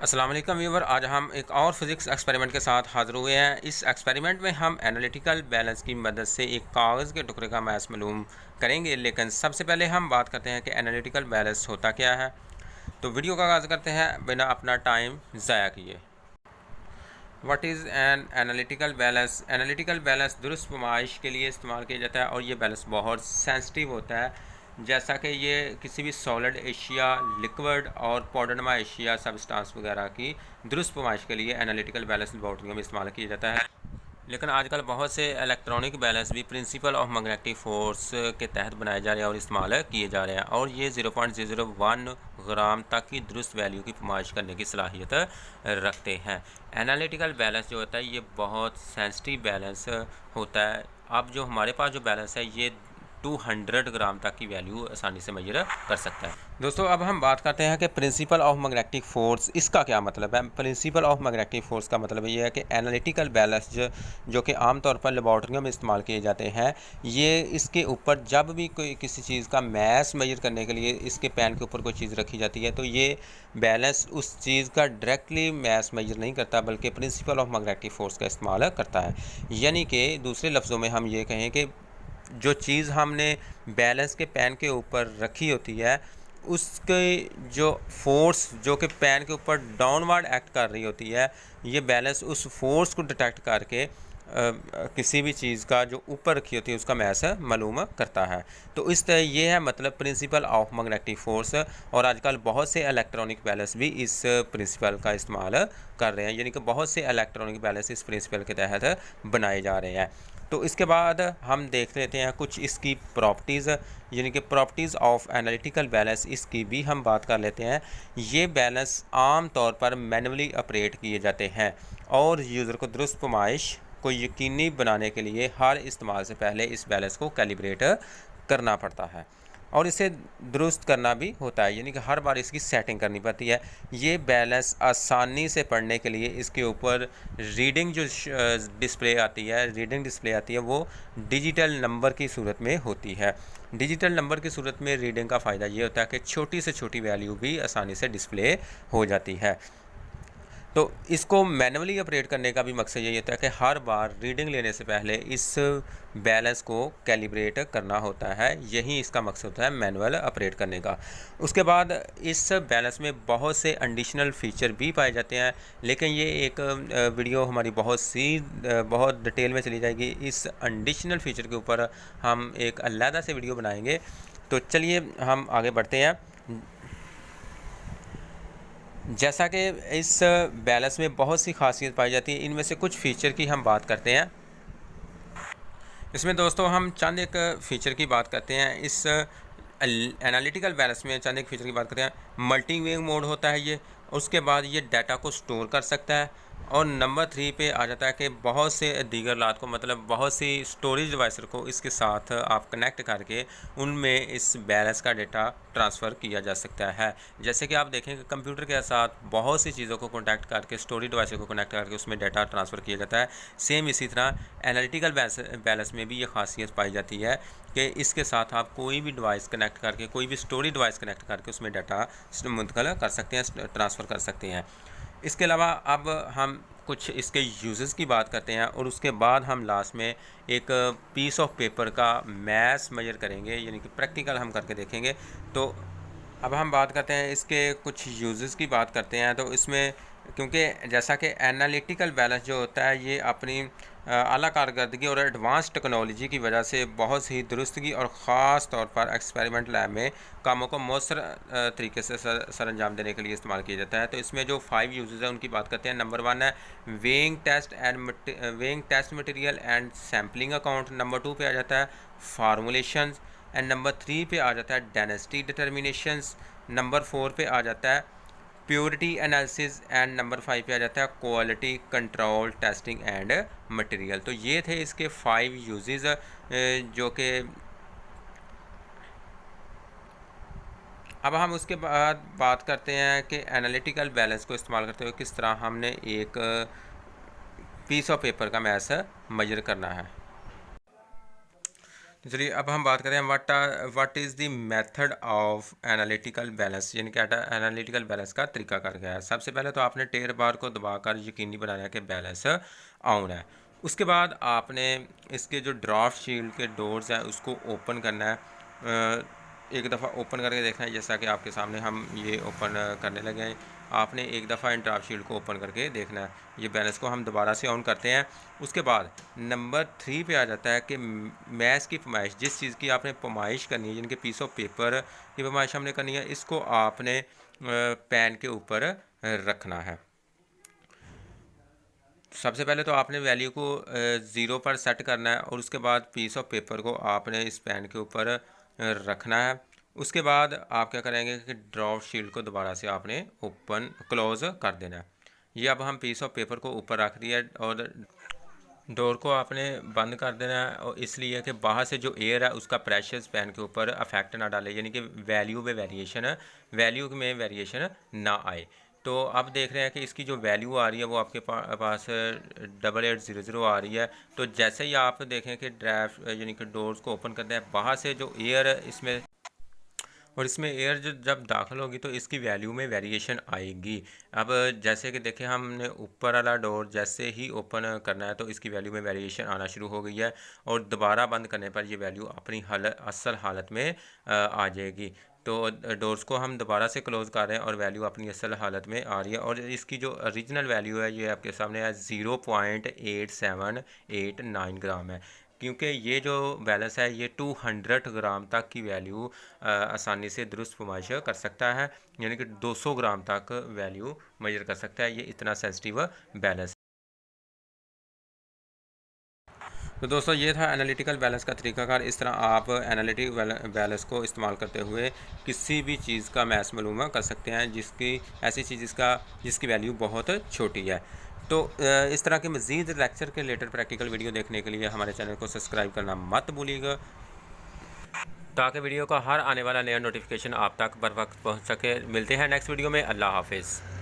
अस्सलाम वालेकुम व्यूवर, आज हम एक और फिज़िक्स एक्सपेरिमेंट के साथ हाज़िर हुए हैं। इस एक्सपेरिमेंट में हम एनालिटिकल बैलेंस की मदद से एक कागज़ के टुकड़े का मैथ्स मालूम करेंगे, लेकिन सबसे पहले हम बात करते हैं कि एनालिटिकल बैलेंस होता क्या है। तो वीडियो का आगाज़ करते हैं बिना अपना टाइम ज़ाया किए। What is an analytical balance? Analytical balance दुरुस्त नुमाइश के लिए इस्तेमाल किया जाता है और ये बैलेंस बहुत सेंसिटिव होता है। जैसा कि ये किसी भी सॉलिड एशिया, लिक्विड और पाउडरनुमा एशिया सब्सटेंस वगैरह की दुरुस्त नुमाइश के लिए एनालिटिकल बैलेंस लेबॉरेटरियों में इस्तेमाल किया जाता है। लेकिन आजकल बहुत से इलेक्ट्रॉनिक बैलेंस भी प्रिंसिपल ऑफ मैग्नेटिक फोर्स के तहत बनाए जा रहे हैं और इस्तेमाल किए जा रहे हैं, और ये 0.001 ग्राम तक की दुरुस्त वैल्यू की नुमाइश करने की सलाहियत रखते हैं। एनालिटिकल बैलेंस जो होता है ये बहुत सेंसिटिव बैलेंस होता है। अब जो हमारे पास जो बैलेंस है ये 200 ग्राम तक की वैल्यू आसानी से मेजर कर सकता है। दोस्तों, अब हम बात करते हैं कि प्रिंसिपल ऑफ मैग्नेटिक फोर्स, इसका क्या मतलब है। प्रिंसिपल ऑफ मैग्नेटिक फोर्स का मतलब ये है कि एनालिटिकल बैलेंस जो कि आमतौर पर लेबॉरेटरियों में इस्तेमाल किए जाते हैं, ये इसके ऊपर जब भी कोई किसी चीज़ का मैस मेजर करने के लिए इसके पेन के ऊपर कोई चीज़ रखी जाती है तो ये बैलेंस उस चीज़ का डायरेक्टली मैस मेजर नहीं करता, बल्कि प्रिंसिपल ऑफ मैग्नेटिक फोर्स का इस्तेमाल करता है। यानी कि दूसरे लफ्ज़ों में हम ये कहें कि जो चीज़ हमने बैलेंस के पेन के ऊपर रखी होती है, उसके जो फोर्स जो कि पेन के ऊपर डाउनवर्ड एक्ट कर रही होती है, ये बैलेंस उस फोर्स को डिटेक्ट करके किसी भी चीज़ का जो ऊपर रखी होती है उसका मैस मालूम करता है। तो इस तरह ये है मतलब प्रिंसिपल ऑफ मैग्नेटिक फोर्स। और आजकल बहुत से इलेक्ट्रॉनिक बैलेंस भी इस प्रिंसिपल का इस्तेमाल कर रहे हैं, यानी कि बहुत से इलेक्ट्रॉनिक बैलेंस इस प्रिंसिपल के तहत बनाए जा रहे हैं। तो इसके बाद हम देख लेते हैं कुछ इसकी प्रॉपर्टीज़, यानी कि प्रॉपर्टीज़ ऑफ एनालिटिकल बैलेंस, इसकी भी हम बात कर लेते हैं। ये बैलेंस आम तौर पर मैनुअली ऑपरेट किए जाते हैं और यूज़र को दुरुस्त नुमाइश को यकीनी बनाने के लिए हर इस्तेमाल से पहले इस बैलेंस को कैलिब्रेट करना पड़ता है और इसे दुरुस्त करना भी होता है, यानी कि हर बार इसकी सेटिंग करनी पड़ती है। ये बैलेंस आसानी से पढ़ने के लिए इसके ऊपर रीडिंग जो डिस्प्ले आती है, रीडिंग डिस्प्ले आती है, वो डिजिटल नंबर की सूरत में होती है। डिजिटल नंबर की सूरत में रीडिंग का फ़ायदा ये होता है कि छोटी से छोटी वैल्यू भी आसानी से डिस्प्ले हो जाती है। तो इसको मैनुअली ऑपरेट करने का भी मकसद यही होता है कि हर बार रीडिंग लेने से पहले इस बैलेंस को कैलिब्रेट करना होता है। यही इसका मकसद होता है मैनुअल ऑपरेट करने का। उसके बाद इस बैलेंस में बहुत से एडिशनल फीचर भी पाए जाते हैं, लेकिन ये एक वीडियो हमारी बहुत डिटेल में चली जाएगी। इस एडिशनल फीचर के ऊपर हम एक अलग से वीडियो बनाएंगे। तो चलिए हम आगे बढ़ते हैं। जैसा कि इस बैलेंस में बहुत सी खासियत पाई जाती है, इनमें से कुछ फ़ीचर की हम बात करते हैं। इसमें दोस्तों हम चंद एक फ़ीचर की बात करते हैं। इस एनालिटिकल बैलेंस में चंद एक फ़ीचर की बात करते हैं। मल्टीवेव मोड होता है ये, उसके बाद ये डाटा को स्टोर कर सकता है, और नंबर 3 पे आ जाता है कि बहुत से दीगर लात को, मतलब बहुत सी स्टोरेज डिवाइसर को इसके साथ आप कनेक्ट करके उनमें इस बैलेंस का डेटा ट्रांसफ़र किया जा सकता है। जैसे कि आप देखें कि कंप्यूटर के साथ बहुत सी चीज़ों को कनेक्ट करके, स्टोरेज डिवाइसर को कनेक्ट करके उसमें डाटा ट्रांसफ़र किया जाता है। सेम इसी तरह एनालिटिकल बैलेंस में भी ये खासियत पाई जाती है कि इसके साथ आप कोई भी डिवाइस कनेक्ट करके, कोई भी स्टोरेज डिवाइस कनेक्ट करके उसमें डाटा मुंतकिल कर सकते हैं, ट्रांसफ़र कर सकते हैं। इसके अलावा अब हम कुछ इसके यूज़ेस की बात करते हैं और उसके बाद हम लास्ट में एक पीस ऑफ पेपर का मैथ्स मेजर करेंगे, यानी कि प्रैक्टिकल हम करके देखेंगे। तो अब हम बात करते हैं इसके कुछ यूज़ेस की बात करते हैं। तो इसमें क्योंकि जैसा कि एनालिटिकल बैलेंस जो होता है ये अपनी आला कारकर्दगी और एडवांस टेक्नोलॉजी की वजह से बहुत ही दुरुस्तगी और ख़ास तौर पर एक्सपेरिमेंट लैब में कामों को मौसर तरीके से सर अंजाम देने के लिए इस्तेमाल किया जाता है। तो इसमें जो 5 यूजेस हैं उनकी बात करते हैं। नंबर 1 है weighing test material and sampling account. Number 2 पे आ जाता है फार्मूलेशन, एंड नंबर 3 पे आ जाता है डेंसिटी डिटर्मिनेशंस। नंबर 4 पे आ जाता है प्योरिटी एनालिसिस, एंड नंबर 5 पे आ जाता है quality control testing and material. तो ये थे इसके 5 यूजेस जो कि अब हम उसके बाद बात करते हैं कि एनालिटिकल बैलेंस को इस्तेमाल करते हुए किस तरह हमने एक पीस ऑफ पेपर का मैस मेजर करना है। चलिए अब हम बात करें what is the method of analytical balance, यानी कि एनालिटिकल बैलेंस का तरीकाकार क्या है। सबसे पहले तो आपने टेर बार को दबाकर यकीनी बनाना है कि बैलेंस ऑन है। उसके बाद आपने इसके जो ड्राफ्ट शील्ड के डोर्स हैं उसको ओपन करना है। एक दफ़ा ओपन करके देखना है, जैसा कि आपके सामने हम ये ओपन करने लगे हैं। आपने एक दफ़ा इन ड्राफ्ट शील्ड को ओपन करके देखना है। ये बैलेंस को हम दोबारा से ऑन करते हैं। उसके बाद नंबर 3 पे आ जाता है कि मैच की फरमाइश, जिस चीज़ की आपने फरमाइश करनी है, यानी कि पीस ऑफ पेपर की फरमाइश हमने करनी है, इसको आपने पेन के ऊपर रखना है। सबसे पहले तो आपने वैल्यू को 0 पर सेट करना है और उसके बाद पीस ऑफ पेपर को आपने इस पेन के ऊपर रखना है। उसके बाद आप क्या करेंगे कि ड्राफ्ट शील्ड को दोबारा से आपने ओपन क्लोज कर देना है। ये अब हम पीस ऑफ पेपर को ऊपर रख दिया और डोर को आपने बंद कर देना है, और इसलिए कि बाहर से जो एयर है उसका प्रेशर पेन के ऊपर अफेक्ट ना डाले, यानी कि वैल्यू में वेरिएशन ना आए। तो अब देख रहे हैं कि इसकी जो वैल्यू आ रही है वो आपके पास 8800 आ रही है। तो जैसे ही आप देखें कि ड्राफ्ट यानी कि डोर्स को ओपन करते हैं, बाहर से जो एयर इसमें एयर जब दाखिल होगी तो इसकी वैल्यू में वेरिएशन आएगी। अब जैसे कि देखें, हमने ऊपर वाला डोर जैसे ही ओपन करना है तो इसकी वैल्यू में वेरिएशन आना शुरू हो गई है, और दोबारा बंद करने पर ये वैल्यू अपनी असल हालत में आ जाएगी। तो डोर्स को हम दोबारा से क्लोज़ कर रहे हैं और वैल्यू अपनी असल हालत में आ रही है, और इसकी जो ओरिजिनल वैल्यू है ये आपके सामने है 0.8789 ग्राम है। क्योंकि ये जो बैलेंस है ये 200 ग्राम तक की वैल्यू आसानी से दुरुस्त फरमाइश कर सकता है, यानी कि 200 ग्राम तक वैल्यू मेजर कर सकता है। ये इतना सेंसिटिव बैलेंस। तो दोस्तों ये था एनालिटिकल बैलेंस का तरीकाकार। इस तरह आप एनालिटिक बैलेंस को इस्तेमाल करते हुए किसी भी चीज़ का मैथ मालूम कर सकते हैं, ऐसी चीज़ जिसकी वैल्यू बहुत छोटी है। तो इस तरह के मज़ीद लेक्चर के रिलेटेड प्रैक्टिकल वीडियो देखने के लिए हमारे चैनल को सब्सक्राइब करना मत भूलिएगा, ताकि वीडियो का हर आने वाला नया नोटिफिकेशन आप तक बर वक्त पहुँच सके। मिलते हैं नेक्स्ट वीडियो में। अल्लाह हाफिज़।